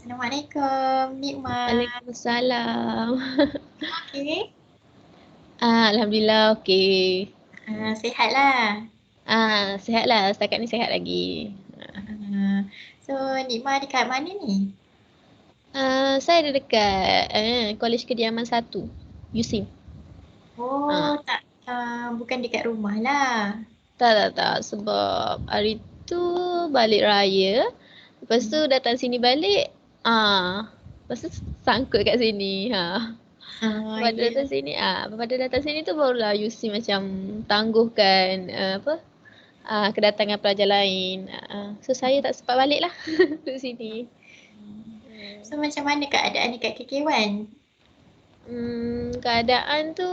Assalamualaikum, Nikmat. Waalaikumsalam. Nikmat okey? Alhamdulillah okey. Sihatlah. Sihatlah, setakat ni sihat lagi. Ah, so, Nikmat dekat mana ni? Saya ada dekat Kolej Kediaman 1, USIM. Oh, Ah, tak, bukan dekat rumah lah. tak, sebab hari tu balik raya, lepas tu datang sini balik, lepas tu sangkut kat sini. Pada Ya. datang sini, pada datang sini tu barulah USIM macam tangguhkan kedatangan pelajar lain. So saya tak sempat balik lah duduk sini. So, macam mana keadaan dekat KK1? Keadaan tu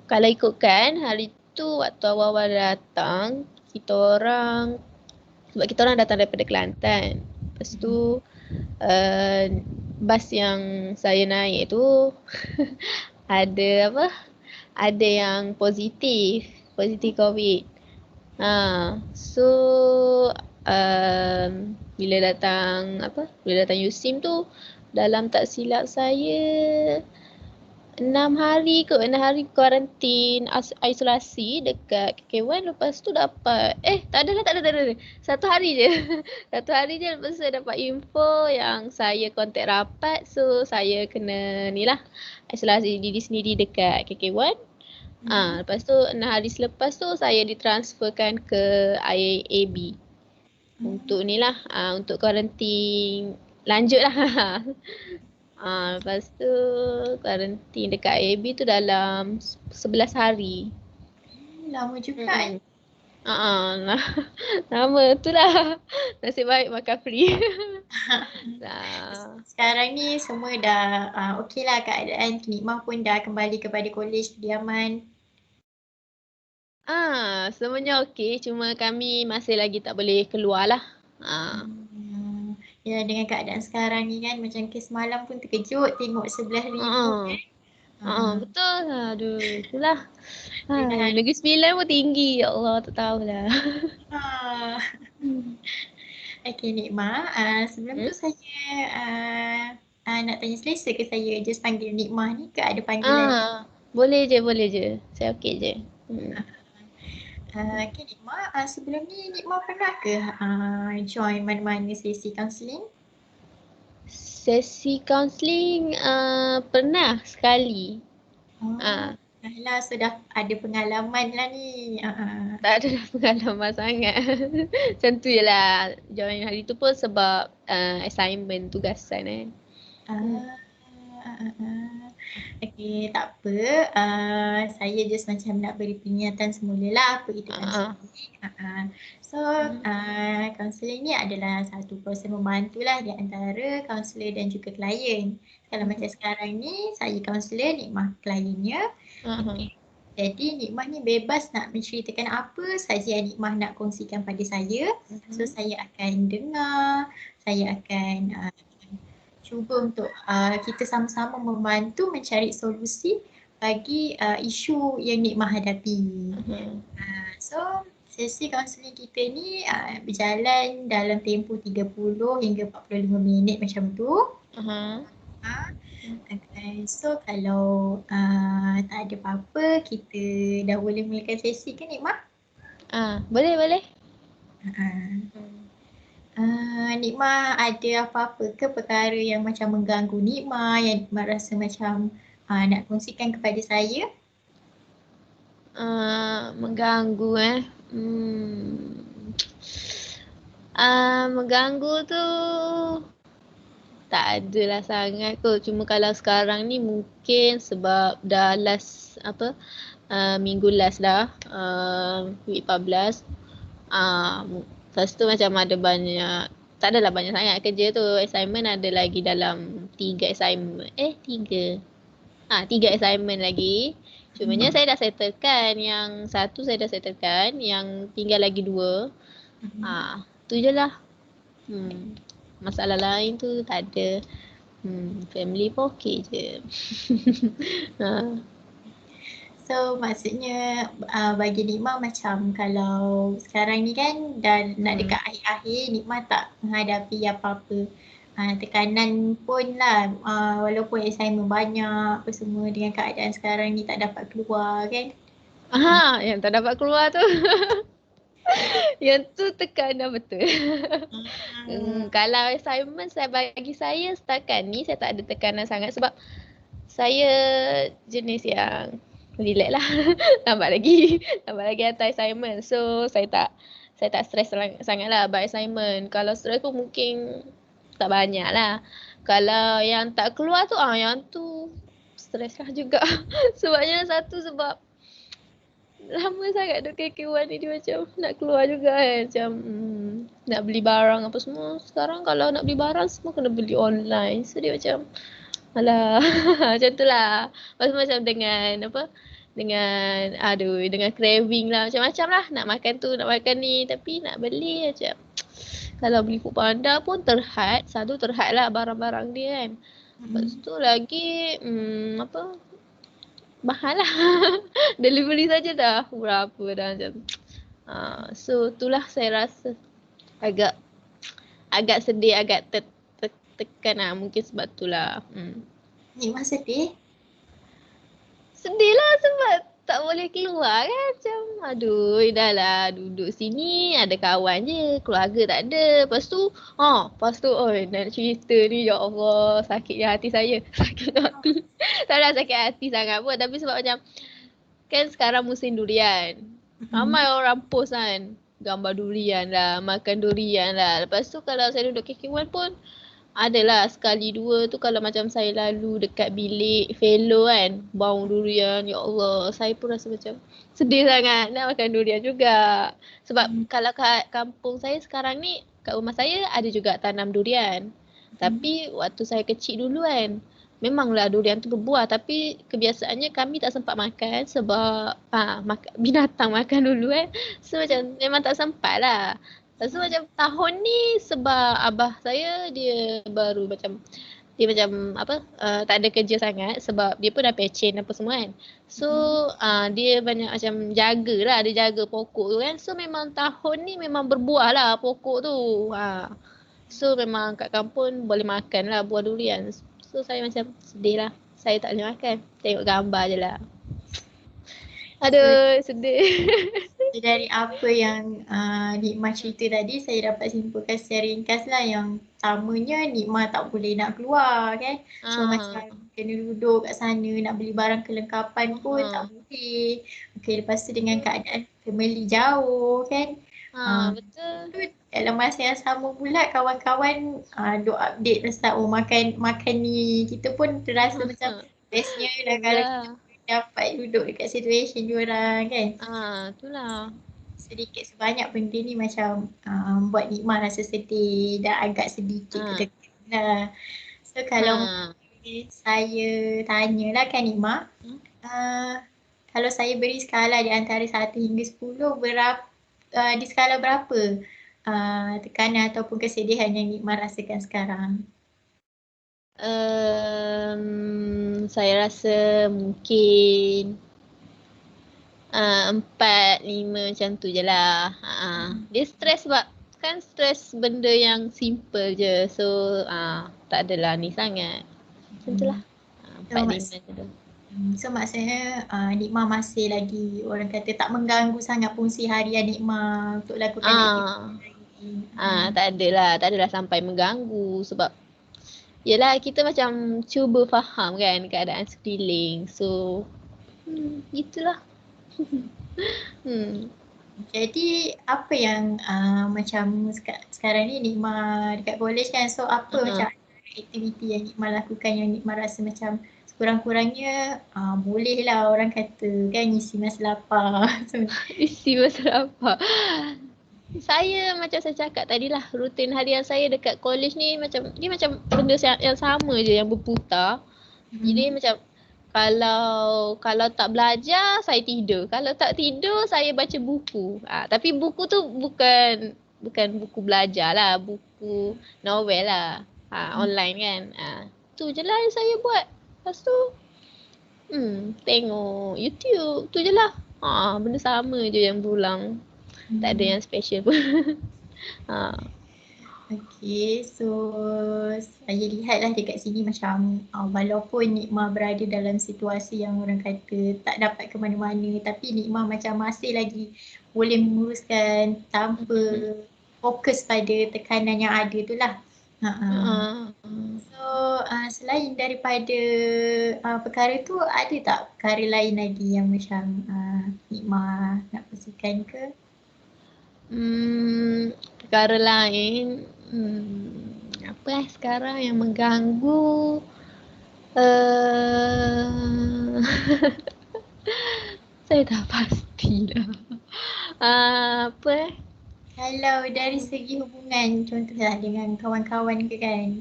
kalau ikutkan hari tu waktu awal-awal datang, kita orang sebab kita orang datang daripada Kelantan. Lepas tu bas yang saya naik tu ada apa? Ada yang positif COVID. So bila datang USIM tu dalam tak silap saya 6 hari kuarantin isolasi dekat KK1, lepas tu dapat tak ada. Satu hari je. Satu hari je lepas tu saya dapat info yang saya kontak rapat, so saya kena ni lah isolasi diri sendiri dekat KK1. Lepas tu 6 hari selepas tu saya ditransferkan ke IAB untuk ni lah untuk kuarantin lanjut lah. Lepas tu kuarantin dekat IAB tu dalam 11 hari. Lama juga eh. Lama tu lah. Nasib baik makan free. Sekarang ni semua dah okey lah keadaan. Nikmat pun dah kembali kepada kolej kediaman. Semuanya okey, cuma kami masih lagi tak boleh keluar lah. Ya, dengan keadaan sekarang ni kan, macam kes semalam pun terkejut tengok 11,000 kan. Betul. Aduh, itulah. Dengan Negeri Sembilan pun tinggi. Ya Allah, tak tahulah. Okey Nikmah, sebelum tu saya nak tanya selesa ke saya just panggil Nikmah ni ke ada panggilan? Boleh je. Saya okey je. Okey Nikmah, sebelum ni Nikmah pernah ke join mana-mana sesi kaunseling? Sesi kaunseling pernah sekali. Dah lah, sudah ada pengalaman lah ni. Tak ada pengalaman sangat. Macam tu je lah. Join hari tu pun sebab assignment tugasan kan. Okey, tak apa. Saya just macam nak beri peringatan semula lah apa itu kaunseling. So, kaunseling ni adalah satu proses membantu lah di antara kaunselor dan juga klien. Kalau macam sekarang ni, saya kaunselor, Nikmah kliennya. Okay. Jadi Nikmah ni bebas nak menceritakan apa saja yang Nikmah nak kongsikan pada saya. So saya akan dengar, saya akan cuba untuk kita sama-sama membantu mencari solusi bagi isu yang Nikmah hadapi. So sesi kaunseling kita ni berjalan dalam tempoh 30 hingga 45 minit macam tu. So kalau tak ada apa-apa, kita dah boleh mulakan sesi ke Nikmah? Boleh. Nikmah ada apa-apa ke perkara yang macam mengganggu Nikmah, yang Nikmah rasa macam nak kongsikan kepada saya? Mengganggu mengganggu tu tak adalah sangat kot. Cuma kalau sekarang ni mungkin sebab dah last minggu last dah, week 14. Lepas tu macam ada banyak, tak adalah banyak sangat kerja tu. Assignment ada lagi dalam 3 assignment. 3 assignment lagi. Cumanya saya dah settlekan. Yang satu saya dah settlekan. Yang tinggal lagi 2. Tu je lah. Masalah lain tu tak ada. Family pun okey je. So maksudnya bagi Nikmah macam kalau sekarang ni kan dah nak dekat akhir-akhir, Nikmah tak menghadapi apa-apa tekanan pun lah, walaupun assignment banyak apa semua, dengan keadaan sekarang ni tak dapat keluar kan. Yang tak dapat keluar tu. Yang tu tekanan betul. Kalau assignment bagi saya setakat ni saya tak ada tekanan sangat sebab saya jenis yang relax lah. Lambat lagi hantar assignment. So saya tak stres sangat lah buat assignment. Kalau stres pun mungkin tak banyak lah. Kalau yang tak keluar tu yang tu stres lah juga. Sebabnya satu sebab lama sangat duk KK1 ni, dia macam nak keluar juga kan. Macam nak beli barang apa semua. Sekarang kalau nak beli barang semua kena beli online. So dia macam alah macam tu lah. Macam dengan dengan craving lah. Macam-macam lah. Nak makan tu, nak makan ni. Tapi nak beli macam kalau beli Foodpanda pun terhad. Satu terhad lah barang-barang dia kan. Lepas tu lagi mahal lah. Delivery saja dah berapa dah macam. So itulah saya rasa agak sedih, agak tekan lah. Mungkin sebab itulah. Nikmah sedih? Sedih lah sebab tak boleh keluar kan. Macam aduh dah lah duduk sini ada kawan je. Keluarga tak ada. Lepas tu nak cerita ni ya Allah sakitnya hati saya. Sakitnya hati. Tak ada sakit hati sangat pun. Tapi sebab macam kan sekarang musim durian. Ramai orang post kan. Gambar durian lah. Makan durian lah. Lepas tu kalau saya duduk KK1 pun adalah sekali dua tu kalau macam saya lalu dekat bilik fellow kan, bau durian, ya Allah, saya pun rasa macam sedih sangat nak makan durian juga. Sebab kalau kat kampung saya sekarang ni, kat rumah saya ada juga tanam durian. Tapi waktu saya kecil dulu kan, memanglah durian tu berbuah tapi kebiasaannya kami tak sempat makan sebab binatang makan dulu kan. So macam memang tak sempat lah. Lepas tu macam tahun ni sebab abah saya dia baru macam tak ada kerja sangat sebab dia pun dah pencen apa semua kan. So dia banyak macam jagalah, dia jaga pokok tu kan. So memang tahun ni memang berbuah lah pokok tu. So memang kat kampung boleh makan lah buah durian. So saya macam sedih lah. Saya tak boleh makan. Tengok gambar je lah. Aduh, sedih. Dari apa yang Nikmah cerita tadi, saya dapat simpulkan secara ringkas lah yang pertamanya Nikmah tak boleh nak keluar kan. So macam kena duduk kat sana, nak beli barang kelengkapan pun tak boleh. Okay, lepas tu dengan keadaan family jauh kan. Betul. Dalam masa yang sama pula kawan-kawan duk update pasal makan ni. Kita pun terasa macam bestnya lah kalau kita dapat duduk dekat situation diorang kan. Itulah. Sedikit sebanyak benda ni macam buat Nikmah rasa sedih dan agak sedikit ketekan lah. So kalau saya tanyalah kan Nikmah, kalau saya beri skala di antara 1 hingga 10, di skala berapa tekanan ataupun kesedihan yang Nikmah rasakan sekarang? Saya rasa mungkin 4, 5 macam tu je lah. Dia stres sebab kan stres benda yang simple je. So tak adalah ni sangat. Macam tu lah. 4, 5 macam tu. So maksudnya Nikmah masih lagi orang kata tak mengganggu sangat fungsi harian Nikmah untuk lakukan aktiviti. Tak adalah sampai mengganggu sebab yelah kita macam cuba faham kan keadaan sekeliling. So itulah. Jadi apa yang macam sekarang ni Nikmah dekat college kan, so apa macam aktiviti yang Nikmah lakukan yang Nikmah rasa macam kurang-kurangnya boleh lah orang kata kan isi masa lapar. Isi masa lapar. Saya macam saya cakap tadi lah, rutin harian saya dekat college ni macam dia macam benda yang sama je yang berputar. Jadi macam kalau tak belajar saya tidur. Kalau tak tidur saya baca buku. Tapi buku tu bukan buku belajar lah, buku novel lah. Online kan. Tu je lah yang saya buat. Lepas tu Tengok YouTube tu je lah. Benda sama je yang berulang. Tak ada yang special pun. Okay, so saya lihatlah dekat sini macam walaupun Nikmah berada dalam situasi yang orang kata tak dapat ke mana-mana, tapi Nikmah macam masih lagi boleh menguruskan tanpa fokus pada tekanan yang ada tu lah. So selain daripada perkara tu, ada tak perkara lain lagi yang macam Nikmah nak kongsikan ke? Perkara lain apa sekarang yang mengganggu? Saya tak pastilah. Kalau dari segi hubungan, contohlah dengan kawan-kawan ke kan,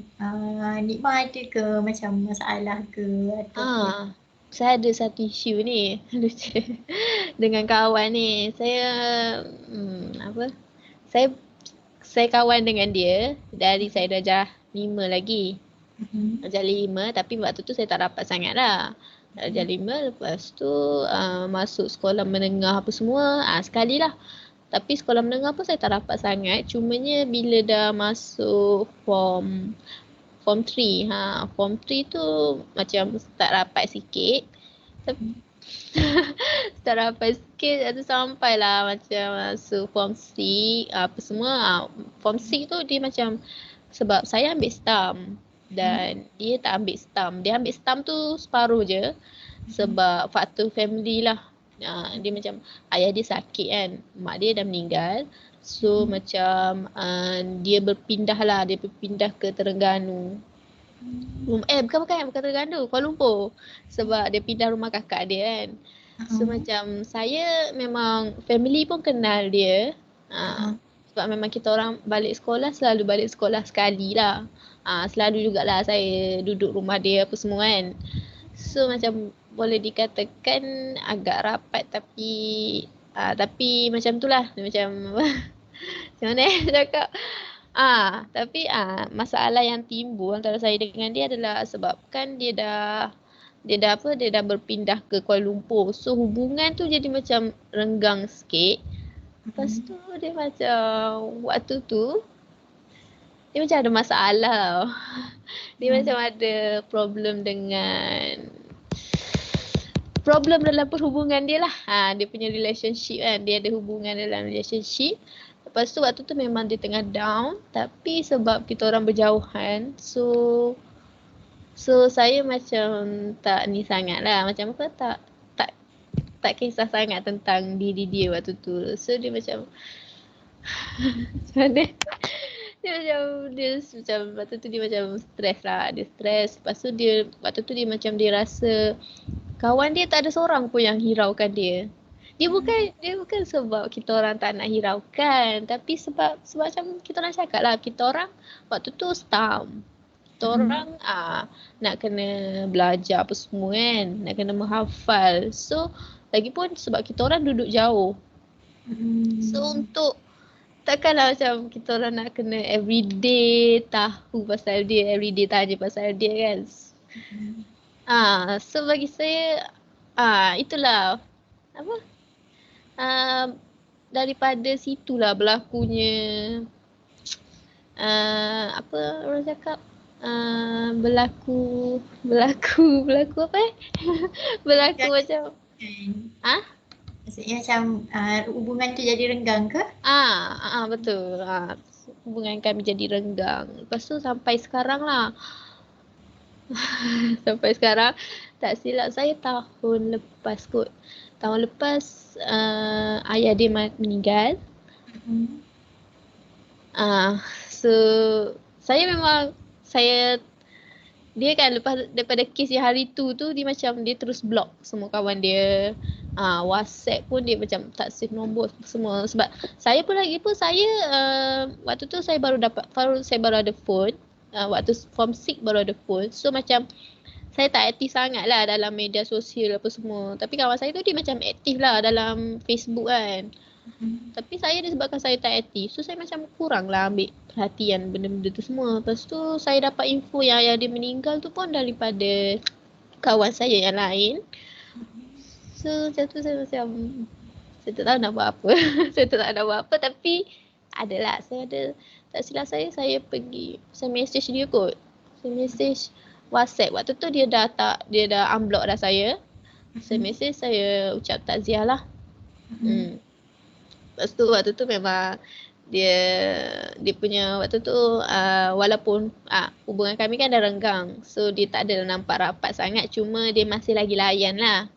Nikmah ada ke macam masalah ke atau saya ada satu isu ni dengan kawan ni. Saya kawan dengan dia dari saya darjah 5 lagi. Darjah 5, tapi waktu tu saya tak rapat sangat lah. Darjah 5, lepas tu masuk sekolah menengah apa semua, sekali lah. Tapi sekolah menengah pun saya tak rapat sangat. Cumanya bila dah masuk form 3, form 3 tu macam start rapat sikit. Start rapat sikit, ada sampailah macam masuk form 6 apa semua. Form 6 tu dia macam, sebab saya ambil STAM dan dia tak ambil STAM. Dia ambil STAM tu separuh je sebab faktor family lah. Dia macam ayah dia sakit kan, mak dia dah meninggal. So macam dia berpindah ke Terengganu. Bukan Terengganu, Kuala Lumpur. Sebab dia pindah rumah kakak dia kan. So macam saya memang family pun kenal dia. Sebab memang kita orang selalu balik sekolah sekali lah. Selalu jugalah saya duduk rumah dia apa semua kan. So macam boleh dikatakan agak rapat tapi macam tu lah. Macam macam mana cakap. Tapi masalah yang timbul antara saya dengan dia adalah sebabkan dia dah berpindah ke Kuala Lumpur. So hubungan tu jadi macam renggang sikit. Lepas tu dia macam waktu tu dia macam ada masalah. Dia macam ada problem dalam perhubungan dia lah. Dia punya relationship kan. Dia ada hubungan dalam relationship. Lepas tu waktu tu memang dia tengah down. Tapi sebab kita orang berjauhan. So saya macam tak ni sangat lah. Macam apa tak kisah sangat tentang diri dia waktu tu. So dia macam dia macam waktu tu dia macam stres lah. Dia stres. Lepas tu waktu tu dia macam dia rasa kawan dia tak ada seorang pun yang hiraukan dia. Dia bukan sebab kita orang tak nak hiraukan, tapi sebab macam kita orang cakap lah, kita orang waktu tu STAM. Kita orang nak kena belajar apa semua kan, nak kena menghafal. So lagipun sebab kita orang duduk jauh. So takkanlah macam kita orang nak kena everyday tahu pasal dia, everyday tanya pasal dia kan. So bagi saya itulah daripada situlah berlakunya orang cakap berlaku apa berlaku macam maksudnya macam hubungan tu jadi renggang ke? Betul. Hubungan kami jadi renggang. Lepas tu sampai sekarang lah. Sampai sekarang tak silap saya tahun lepas kot. Tahun lepas ayah dia meninggal. So dia kan lepas daripada kes yang hari tu dia macam dia terus block semua kawan dia. WhatsApp pun dia macam tak save nombor semua. Sebab saya pun waktu tu saya baru ada phone. Waktu form 6 baru ada phone. So macam saya tak aktif sangat lah dalam media sosial apa semua. Tapi kawan saya tu dia macam aktif lah dalam Facebook kan. Tapi saya disebabkan saya tak aktif, so saya macam kurang lah ambil perhatian benda-benda tu semua. Lepas tu saya dapat info yang ayah dia meninggal tu pun daripada kawan saya yang lain. So macam tu saya macam saya tak tahu nak buat apa. Saya tak tahu nak buat apa, tapi adalah saya ada, tak silap saya pergi, saya message dia kot. Saya message WhatsApp. Waktu tu dia dah unblock dah saya. Saya message, saya ucap takziah lah. Lepas tu waktu tu memang dia punya waktu tu walaupun hubungan kami kan dah renggang. So dia tak ada nampak rapat sangat, cuma dia masih lagi layan lah.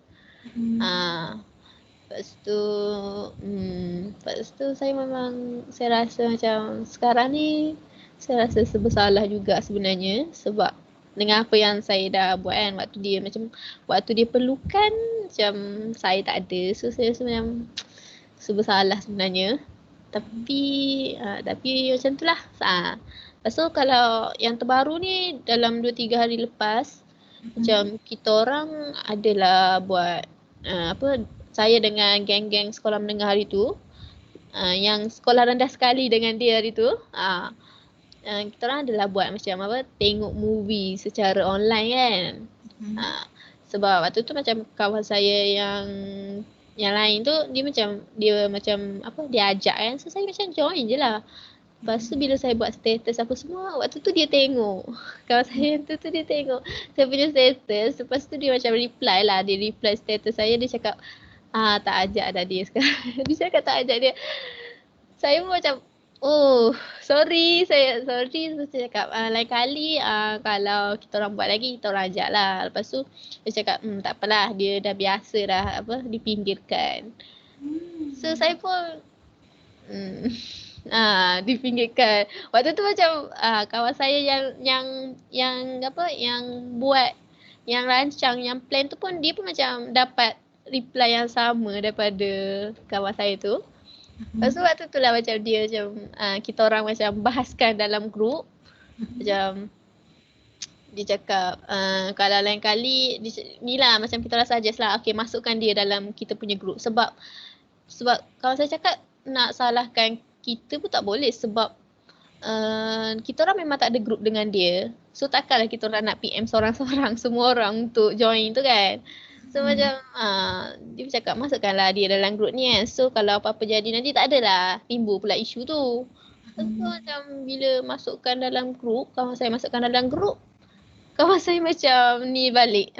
Lepas tu saya memang, saya rasa macam sekarang ni saya rasa bersalah juga sebenarnya, sebab dengan apa yang saya dah buat kan, waktu dia perlukan macam saya tak ada. So saya rasa macam bersalah sebenarnya. Tapi macam tu lah. Lepas tu kalau yang terbaru ni, dalam 2-3 hari lepas, macam kita orang adalah buat saya dengan geng-geng sekolah menengah hari tu, yang sekolah rendah sekali dengan dia hari tu, kita orang adalah buat macam tengok movie secara online kan. Sebab waktu tu macam kawan saya yang lain tu, dia macam dia ajak kan, so saya macam join je lah. Lepas tu bila saya buat status apa semua, waktu tu dia tengok. Kawan saya tu dia tengok saya punya status. Lepas tu dia macam reply lah. Dia reply status saya, dia cakap tak ajak dah dia sekarang. Dia cakap tak ajak dia. Saya pun macam sorry. Saya cakap lain kali kalau kita orang buat lagi, kita orang ajak lah. Lepas tu dia cakap tak apalah, dia dah biasa dah dipinggirkan. So saya pun dipinggirkan. Waktu tu macam kawan saya yang buat, yang rancang, yang plan tu pun, dia pun macam dapat reply yang sama daripada kawan saya tu. Lepas tu waktu tu lah macam dia macam kita orang macam bahaskan dalam grup. Macam dia cakap kalau lain kali ni lah, macam kita orang suggest lah, okay, masukkan dia dalam kita punya grup. Sebab kalau saya cakap nak salahkan kita pun tak boleh, sebab kita orang memang tak ada grup dengan dia. So takkanlah kita orang nak PM seorang-seorang semua orang untuk join tu kan. So macam dia cakap masukkanlah dia dalam grup ni kan. So kalau apa-apa jadi nanti tak adalah timbul pula isu tu. So macam bila masukkan dalam grup, kawan saya masukkan dalam grup, kawan saya macam ni balik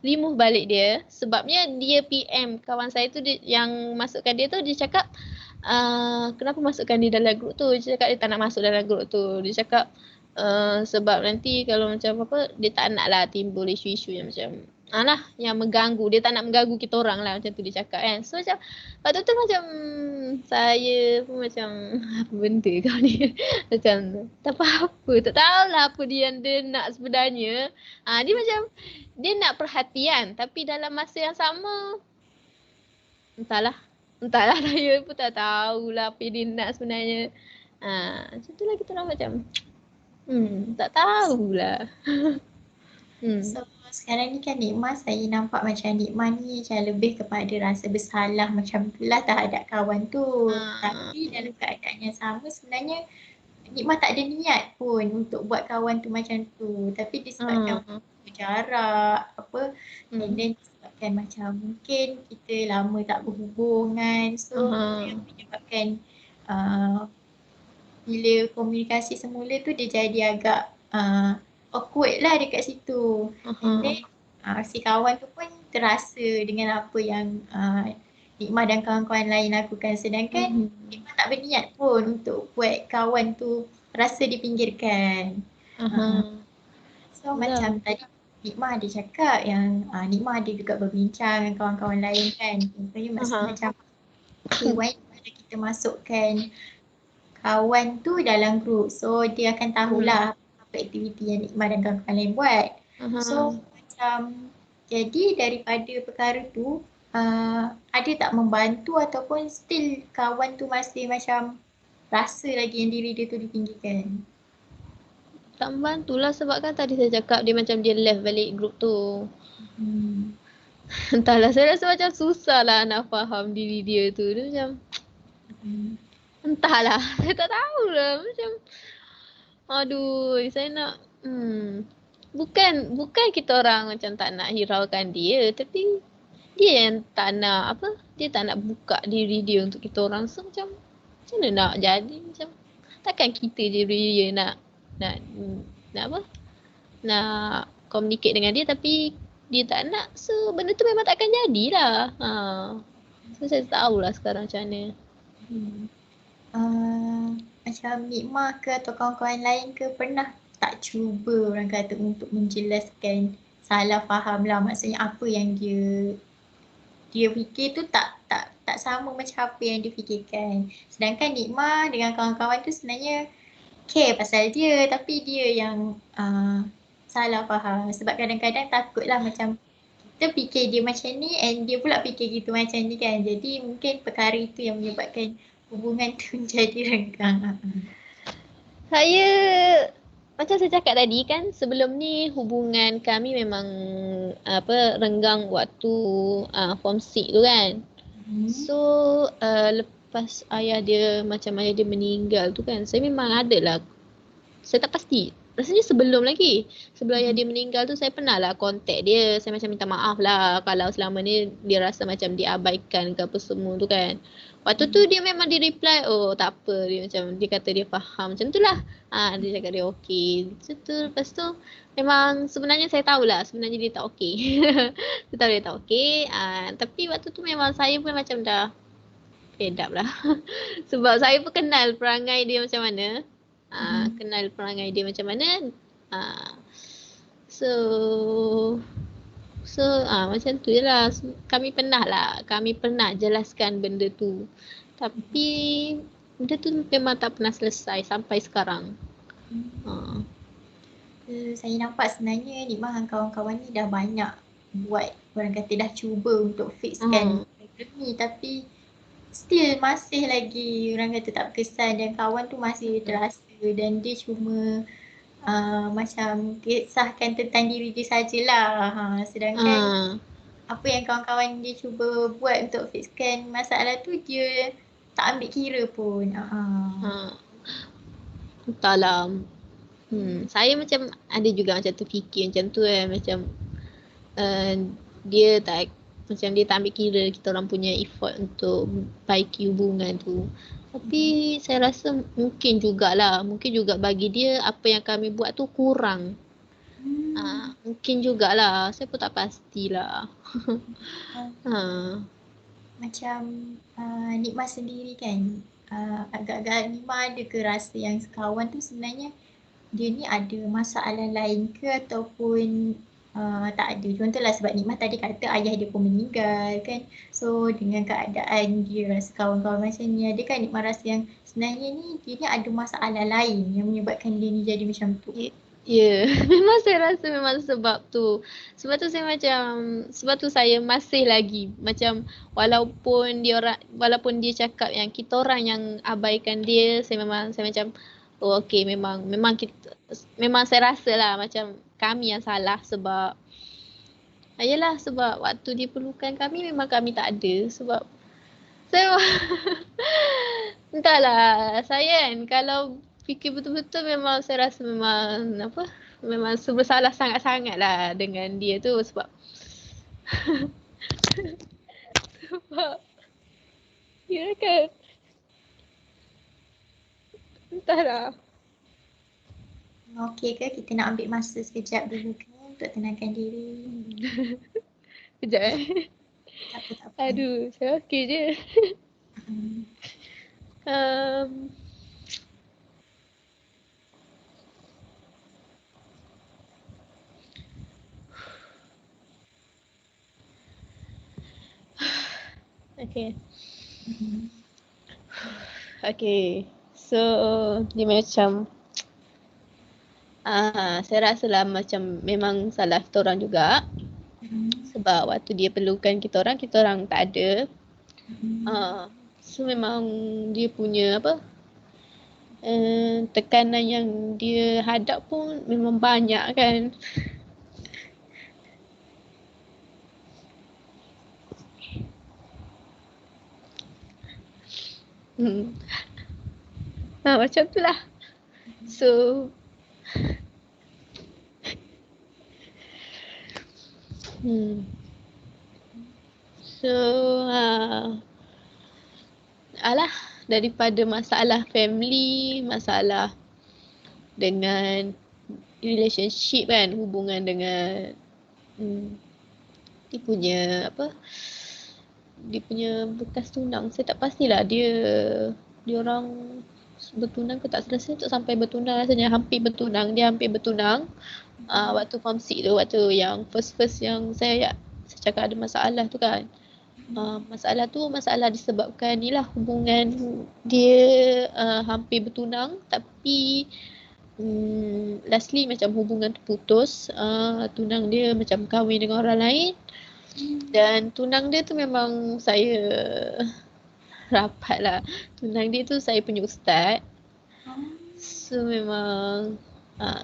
remove balik dia. Sebabnya dia PM kawan saya tu, yang masukkan dia tu, dia cakap kenapa masukkan dia dalam grup tu. Dia cakap dia tak nak masuk dalam grup tu. Dia cakap sebab nanti kalau macam dia tak nak lah timbul isu-isu yang macam yang mengganggu. Dia tak nak mengganggu kita orang lah, macam tu dia cakap kan. So macam waktu tu macam saya pun macam apa benda kau ni. Macam tak apa-apa, tak tahulah apa dia nak sebenarnya. Dia macam dia nak perhatian, tapi dalam masa yang sama entahlah saya pun tak tahulah apa dia nak sebenarnya. Macam tu lah kita orang macam tak tahulah. So sekarang ni kan Nikmah, saya nampak macam Nikmah ni macam lebih kepada rasa bersalah macam tu lah terhadap kawan tu. Tapi dalam keadaan yang sama sebenarnya Nikmah tak ada niat pun untuk buat kawan tu macam tu. Tapi disebabkan jarak and then disebabkan macam mungkin kita lama tak berhubung kan. So yang menyebabkan bila komunikasi semula tu dia jadi agak awkward lah dekat situ. And then si kawan tu pun terasa dengan apa yang Nikmah dan kawan-kawan lain lakukan. Sedangkan Nikmah tak berniat pun untuk buat kawan tu rasa dipinggirkan. So macam tadi Nikmah ada cakap yang Nikmah ada juga berbincang dengan kawan-kawan lain kan. Contohnya macam why kita masukkan kawan tu dalam grup. So dia akan tahulah apa aktiviti yang Nikmah dan kawan-kawan lain buat. So macam jadi daripada perkara tu ada tak membantu ataupun still kawan tu masih macam rasa lagi yang diri dia tu dipinggirkan? Tak membantulah, sebab kan tadi saya cakap dia macam dia left balik grup tu. Entahlah, saya rasa macam susah lah nak faham diri dia tu. Dia macam entahlah, saya tak tahulah. Macam aduh, saya nak bukan kita orang macam tak nak hiraukan dia, tapi dia yang tak nak dia tak nak buka diri dia untuk kita orang. So macam mana nak jadi, macam takkan kita je dia nak nak communicate dengan dia tapi dia tak nak. So benda tu memang takkan jadilah. So saya tahulah sekarang macam mana. Macam Nikmah ke atau kawan-kawan lain ke pernah tak cuba orang kata untuk menjelaskan salah faham lah, maksudnya apa yang dia fikir tu tak sama macam apa yang dia fikirkan. Sedangkan Nikmah dengan kawan-kawan tu sebenarnya care pasal dia, tapi dia yang salah faham. Sebab kadang-kadang takutlah macam kita fikir dia macam ni and dia pula fikir gitu macam ni kan. Jadi mungkin perkara itu yang menyebabkan hubungan tu menjadi renggang. Saya macam saya cakap tadi kan, sebelum ni hubungan kami memang renggang waktu form 6 tu kan. So lepas ayah dia meninggal tu kan, saya memang ada lah, saya tak pasti. Rasanya sebelum ayah dia meninggal tu, saya pernah lah contact dia. Saya macam minta maaf lah kalau selama ni dia rasa macam diabaikan ke apa semua tu kan. Waktu tu dia memang dia reply, oh tak apa. Dia kata dia faham macam tu lah. Dia cakap dia okey. Macam tu. Lepas tu memang sebenarnya saya tahulah sebenarnya dia tak okey. Saya tahu dia tak okey. Tapi waktu tu memang saya pun macam dah fed up lah. Sebab saya pun kenal perangai dia macam mana. Kenal perangai dia macam mana. So macam tu je lah. Kami pernah jelaskan benda tu. Tapi benda tu memang tak pernah selesai sampai sekarang. Saya nampak sebenarnya Nikmah dan kawan-kawan ni dah banyak buat, orang kata dah cuba untuk fixkan ni, tapi still masih lagi orang kata tak berkesan dan kawan tu masih terasa dan dia cuma macam kisahkan tentang diri dia sajalah. Sedangkan apa yang kawan-kawan dia cuba buat untuk fixkan masalah tu dia tak ambil kira pun. Entahlah. Saya macam ada juga macam tu fikir macam tu macam dia tak ambil kira kita orang punya effort untuk baiki hubungan tu. Tapi saya rasa mungkin juga bagi dia apa yang kami buat tu kurang. Mungkin jugalah, saya pun tak pastilah. Macam Nikmah sendiri kan, agak-agak Nikmah ada ke rasa yang kawan tu sebenarnya dia ni ada masalah lain ke ataupun tak ada. Contohlah sebab Nikmah tadi kata ayah dia pun meninggal kan. So dengan keadaan dia rasa kawan-kawan macam ni, adakah Nikmah rasa yang sebenarnya ni dia ni ada masalah lain yang menyebabkan dia ni jadi macam tu? Ya, memang saya rasa memang sebab tu. Sebab tu saya masih lagi macam walaupun dia cakap yang kita orang yang abaikan dia, saya macam oh okey, memang saya rasa lah macam kami yang salah sebab sebab waktu dia perlukan kami memang kami tak ada. Sebab saya entahlah, saya kan kalau fikir betul-betul memang saya rasa memang bersalah sangat-sangat lah dengan dia tu sebab dia kan entahlah. Okey ke kita nak ambil masa sekejap dulu ke untuk tenangkan diri? Sekejap Tak apa. Aduh, saya okey je. Okay. So dia macam saya rasa lah macam memang salah kita orang juga. Sebab waktu dia perlukan kita orang tak ada. So memang dia punya tekanan yang dia hadap pun memang banyak kan. Macam tu lah. So So alah, daripada masalah family, masalah dengan relationship kan, hubungan dengan dia punya apa, dia punya bekas tunang, saya tak pastilah dia orang bertunang ke tak. Selesai untuk sampai bertunang rasanya, hampir bertunang, dia hampir bertunang. Waktu form 6 tu, waktu yang first yang saya cakap ada masalah tu kan. Masalah disebabkan ni lah, hubungan dia hampir bertunang tapi lastly macam hubungan terputus. Tunang dia macam kahwin dengan orang lain, dan tunang dia tu memang saya rapat lah. Tunang dia tu saya punya ustaz. So memang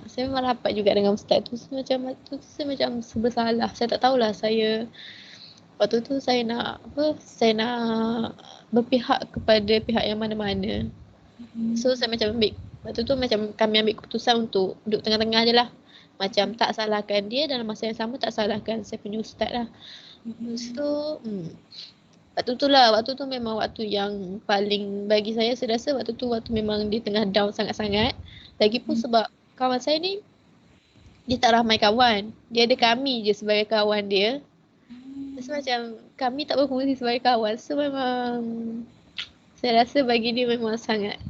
saya memang rapat juga dengan ustaz tu. So, macam tu saya macam bersalah. Saya tak tahulah saya waktu tu saya nak berpihak kepada pihak yang mana-mana. So saya macam waktu tu macam kami ambil keputusan untuk duduk tengah-tengah je lah. Macam tak salahkan dia, dalam masa yang sama tak salahkan saya punya ustaz lah. So waktu tu memang waktu yang paling bagi saya rasa waktu memang dia tengah down sangat-sangat. Lagipun sebab kawan saya ni dia tak ramai kawan. Dia ada kami je sebagai kawan dia. So macam kami tak berfungsi sebagai kawan. So memang saya rasa bagi dia memang sangat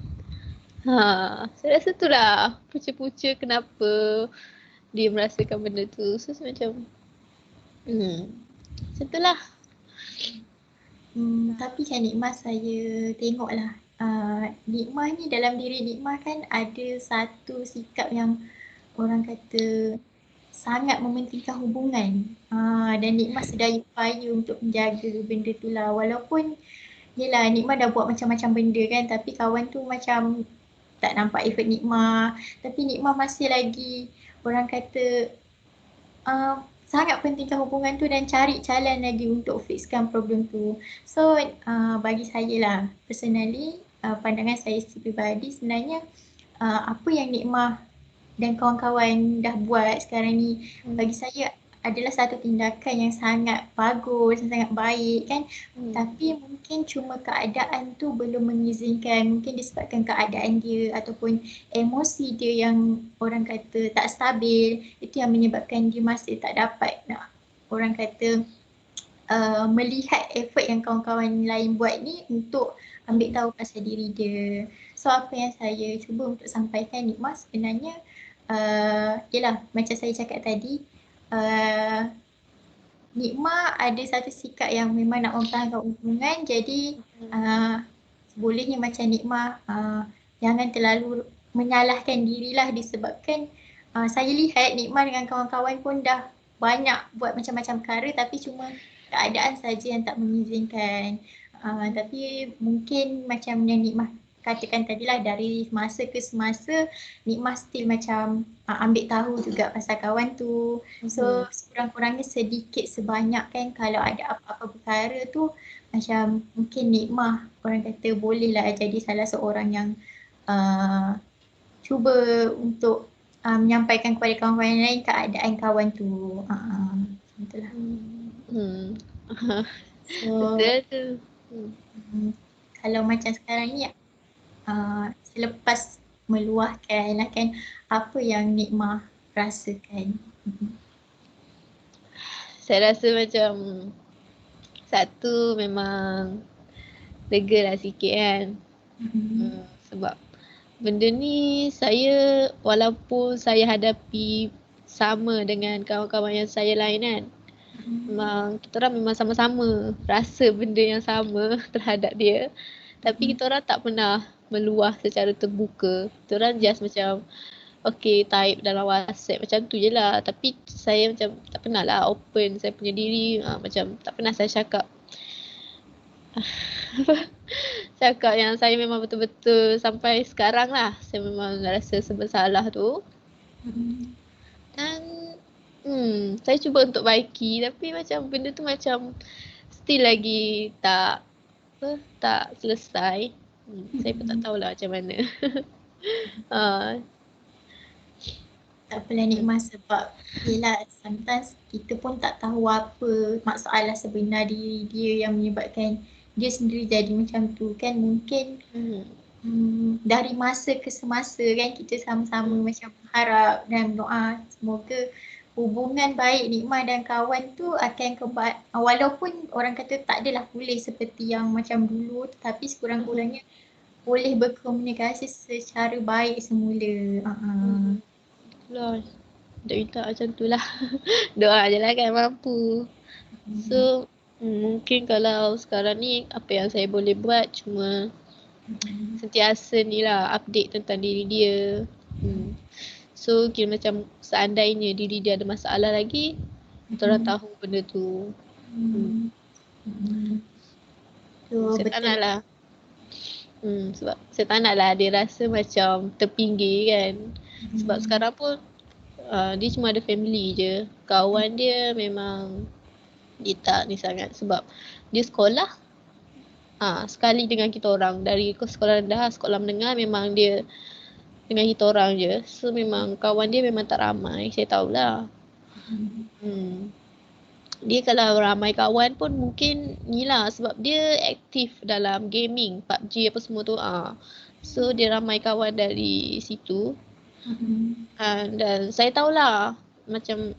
saya rasa tu lah punca-punca kenapa dia merasakan benda tu. So macam macam tu lah. Tapi kan Nikmah, saya tengok lah Nikmah ni, dalam diri Nikmah kan ada satu sikap yang orang kata sangat mementingkan hubungan. Dan Nikmah sedaya upaya untuk menjaga benda tu lah. Walaupun yelah, Nikmah dah buat macam-macam benda kan, tapi kawan tu macam tak nampak effort Nikmah. Tapi Nikmah masih lagi orang kata sangat pentingkan hubungan tu dan cari jalan lagi untuk fixkan problem tu. So bagi saya lah, personally, pandangan saya pribadi sebenarnya apa yang Nikmah dan kawan-kawan dah buat sekarang ni bagi saya adalah satu tindakan yang sangat bagus, yang sangat baik kan. Tapi mungkin cuma keadaan tu belum mengizinkan. Mungkin disebabkan keadaan dia ataupun emosi dia yang orang kata tak stabil. Itu yang menyebabkan dia masih tak dapat nak orang kata melihat effort yang kawan-kawan lain buat ni untuk ambil tahu pasal diri dia. So apa yang saya cuba untuk sampaikan Nikmah sebenarnya yelah, macam saya cakap tadi, Nikmah ada satu sikap yang memang nak mempertahankan hubungan. Jadi bolehnya macam Nikmah jangan terlalu menyalahkan dirilah, disebabkan saya lihat Nikmah dengan kawan-kawan pun dah banyak buat macam-macam perkara, tapi cuma keadaan saja yang tak mengizinkan. Tapi mungkin macam yang Nikmah katakan tadilah, dari masa ke semasa Nikmah still macam ambil tahu juga pasal kawan tu. So sekurang-kurangnya sedikit sebanyak kan, kalau ada apa-apa perkara tu macam mungkin Nikmah orang kata bolehlah jadi salah seorang yang cuba untuk menyampaikan kepada kawan-kawan lain keadaan kawan tu. Itulah. So kalau macam sekarang ni selepas meluahkan lah kan, apa yang Nikmah rasakan? Saya rasa macam satu memang lega lah sikit kan. Sebab benda ni saya, walaupun saya hadapi sama dengan kawan-kawan yang saya lain kan, memang kita orang memang sama-sama rasa benda yang sama terhadap dia, tapi kita orang tak pernah meluah secara terbuka. Kita orang just macam okay, type dalam WhatsApp macam tu je lah. Tapi saya macam tak pernah lah open saya punya diri. Macam tak pernah saya cakap cakap yang saya memang betul-betul sampai sekarang lah. Saya memang rasa bersalah tu. Dan saya cuba untuk baiki, tapi macam benda tu macam still lagi tak selesai. Saya pun tak tahulah macam mana. Tak apalah Nikmah, sebab yelah sometimes kita pun tak tahu apa masalah sebenar diri dia yang menyebabkan dia sendiri jadi macam tu kan. Mungkin dari masa ke semasa kan kita sama-sama macam harap dan doa semoga hubungan baik Nikmah dan kawan tu akan kembali, walaupun orang kata tak adalah pulih seperti yang macam dulu, tetapi sekurang-kurangnya boleh berkomunikasi secara baik semula. Lah, tak minta macam tu lah. Doa je lah kan mampu. So, mungkin kalau sekarang ni apa yang saya boleh buat cuma sentiasa ni lah update tentang diri dia. So, kira macam seandainya diri dia ada masalah lagi, kita tahu benda tu. Saya tak nak lah. Sebab saya tak nak lah dia rasa macam terpinggir kan. Sebab sekarang pun dia cuma ada family je. Kawan dia memang dia tak ni sangat sebab dia sekolah sekali dengan kita orang. Dari sekolah rendah, sekolah menengah memang dia dengan kita orang je. So memang kawan dia memang tak ramai. Saya tahulah. Dia kalau ramai kawan pun mungkin ni lah sebab dia aktif dalam gaming, PUBG apa semua tu. So dia ramai kawan dari situ. Dan saya tahulah macam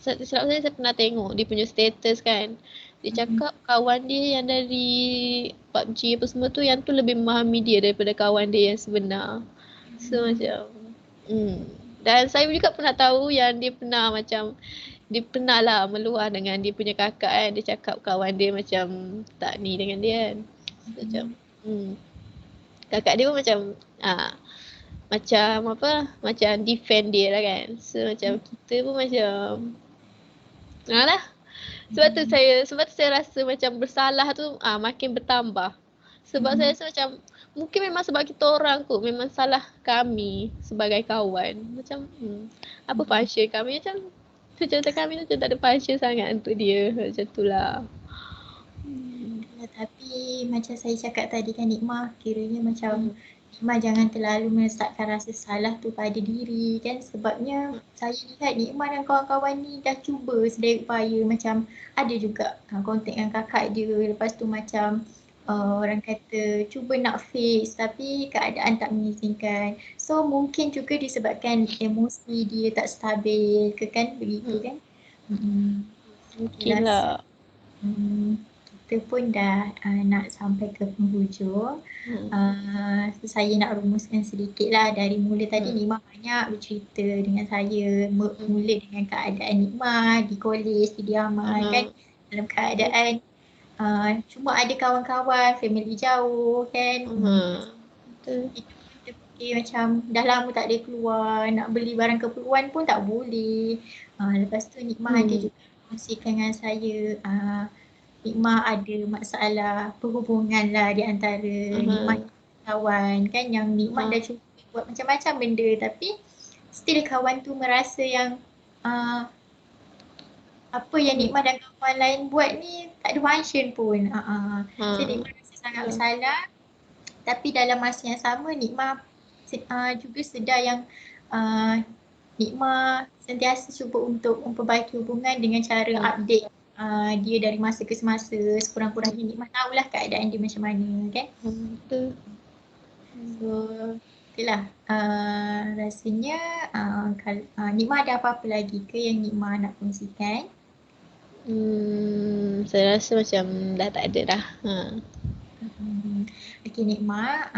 silap saya pernah tengok dia punya status kan. Dia cakap kawan dia yang dari PUBG apa semua tu yang tu lebih memahami dia daripada kawan dia yang sebenar. So macam dan saya juga pernah tahu yang dia pernah macam dia pernah lah meluah dengan dia punya kakak kan. Dia cakap kawan dia macam tak ni dengan dia kan. So, macam kakak dia pun macam defend dia lah kan. So macam kita pun macam lah. Sebab tu saya rasa macam bersalah tu makin bertambah. Sebab saya rasa macam mungkin memang sebab kita orang kot, memang salah kami sebagai kawan. Macam apa function kami macam kami macam tak ada function sangat untuk dia. Macam tu lah. Tapi macam saya cakap tadi kan Nikmah, kiranya macam Nikmah jangan terlalu meletakkan rasa salah tu pada diri kan. Sebabnya saya lihat Nikmah dan kawan-kawan ni dah cuba sedaya upaya, macam ada juga kontak dengan kakak dia. Lepas tu macam orang kata cuba nak fix tapi keadaan tak mengizinkan. So mungkin juga disebabkan emosi dia tak stabil ke kan, begitu kan. Mungkin lah. Kita pun dah nak sampai ke penghujung. Saya nak rumuskan sedikit lah. Dari mula tadi Nikmah banyak bercerita dengan saya. Mula dengan keadaan Nikmah di kolej, di Diaman kan. Dalam keadaan cuma ada kawan-kawan, family jauh kan. Kita pun terfikir macam dah lama tak ada keluar, nak beli barang keperluan pun tak boleh. Lepas tu Nikmah ada juga kongsikan dengan saya, Nikmah ada masalah perhubungan lah di antara Nikmah dan kawan kan, yang Nikmah dah cuba buat macam-macam benda tapi still kawan tu merasa yang apa yang Nikmah dan kawan lain buat ni tak ada function pun. So Nikmah rasa sangat bersalah. Tapi dalam masa yang sama Nikmah juga sedar yang Nikmah sentiasa cuba untuk memperbaiki hubungan dengan cara update dia dari masa ke semasa. Sekurang-kurangnya Nikmah tahulah keadaan dia macam mana kan. Betul. So itulah rasanya Nikmah ada apa-apa lagi ke yang Nikmah nak kongsikan? Saya rasa macam dah tak ada dah. Okey Nikmah,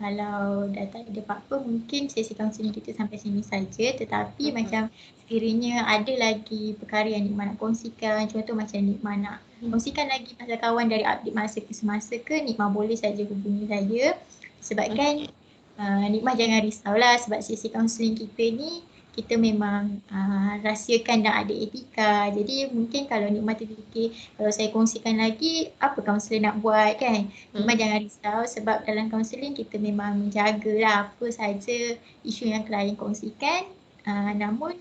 kalau dah tak ada apa-apa mungkin sesi kaunseling kita sampai sini saja. Tetapi macam sekiranya ada lagi perkara yang Nikmah nak kongsikan, contoh macam Nikmah nak kongsikan lagi pasal kawan dari update masa ke semasa ke, Nikmah boleh saja hubungi saya. Sebabkan Nikmah jangan risaulah sebab sesi kaunseling kita ni kita memang rahsiakan dan ada etika. Jadi mungkin kalau Nikmah terfikir kalau saya kongsikan lagi apa kaunselor nak buat kan. Nikmah jangan risau sebab dalam kaunseling kita memang menjagalah apa saja isu yang klien kongsikan. Namun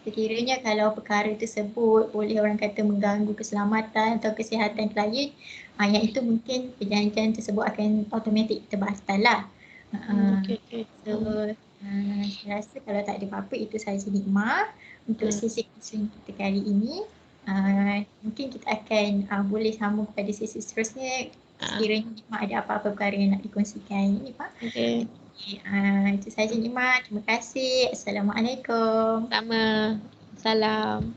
sekiranya kalau perkara tersebut boleh orang kata mengganggu keselamatan atau kesihatan klien, yang itu mungkin perjanjian tersebut akan automatik kita batal lah. Okay. So Saya rasa kalau tak ada apa-apa itu sahaja Nikmah untuk sesi counselling kita kali ini. Mungkin kita akan boleh sambung pada sesi seterusnya sekiranya Nikmah ada apa-apa perkara yang nak dikongsikan. Nikmah. Okay. Itu sahaja Nikmah. Terima kasih. Assalamualaikum. Sama. Salam.